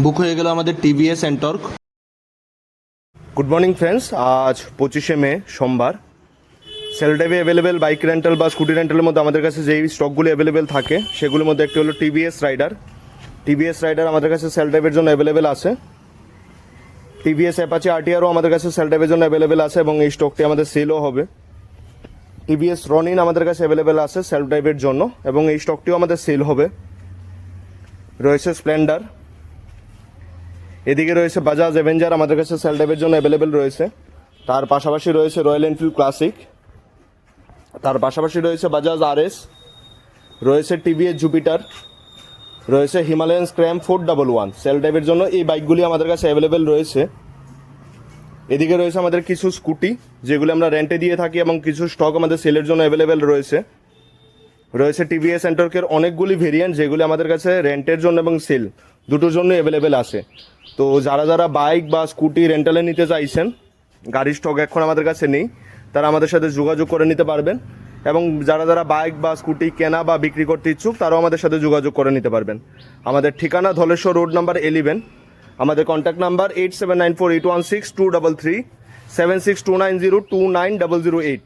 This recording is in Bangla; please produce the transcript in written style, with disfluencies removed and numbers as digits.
বুক হয়ে গেল আমাদের TVS Ntorq. Good morning friends, আজ 25শে মে সোমবার। সেল ড্রাইভে অ্যাভেলেবেল বাইক রেন্টাল বা স্কুটি রেন্টালের মধ্যে আমাদের কাছে যেই স্টকগুলি অ্যাভেলেবেল থাকে সেগুলোর মধ্যে একটি হলো টিভিএস রাইডার। টিভিএস রাইডার আমাদের কাছে সেল ড্রাইভের জন্য অ্যাভেলেবেল আছে। টিভিএস অ্যাপাচি আরটিআরও আমাদের কাছে সেল ড্রাইভের জন্য অ্যাভেলেবেল আছে এবং এই স্টকটি আমাদের সেলও হবে। টিভিএস রনিন আমাদের কাছে অ্যাভেলেবেল আছে সেলফ ড্রাইভের জন্য এবং এই স্টকটিও আমাদের সেল হবে। রয়েছে স্প্লেন্ডার, এদিকে রয়েছে বাজাজ অ্যাভেঞ্জার আমাদের কাছে সেল ড্রাইভের জন্য অ্যাভেলেবেল রয়েছে। তার পাশাপাশি রয়েছে রয়্যাল এনফিল্ড ক্লাসিক, তার পাশাপাশি রয়েছে বাজাজ আরএস, রয়েছে টিভিএস জুপিটার, রয়েছে হিমালয়ান স্ক্র্যাম 411 সেল ড্রাইভের জন্য এই বাইকগুলি আমাদের কাছে অ্যাভেলেবেল রয়েছে। এদিকে রয়েছে আমাদের কিছু স্কুটি যেগুলি আমরা রেন্টে দিয়ে থাকি এবং কিছু স্টক আমাদের সেলের জন্য অ্যাভেলেবেল রয়েছে। রয়েছে টিভিএস এন্টর্কের অনেকগুলি ভেরিয়েন্ট যেগুলি আমাদের কাছে রেন্টের জন্য এবং সেল দুটোর জন্য অ্যাভেলেবেল আছে। তো যারা যারা বাইক বা স্কুটি রেন্টালে নিতে চাইছেন, গাড়ির স্টক এখন আমাদের কাছে নেই, তারা আমাদের সাথে যোগাযোগ করে নিতে পারবেন এবং যারা যারা বাইক বা স্কুটি কেনা বা বিক্রি করতে ইচ্ছুক তারাও আমাদের সাথে যোগাযোগ করে নিতে পারবেন। আমাদের ঠিকানা ধলেশ্বর রোড নাম্বার 11। আমাদের কন্ট্যাক্ট নাম্বার 8794816233, 7629029008।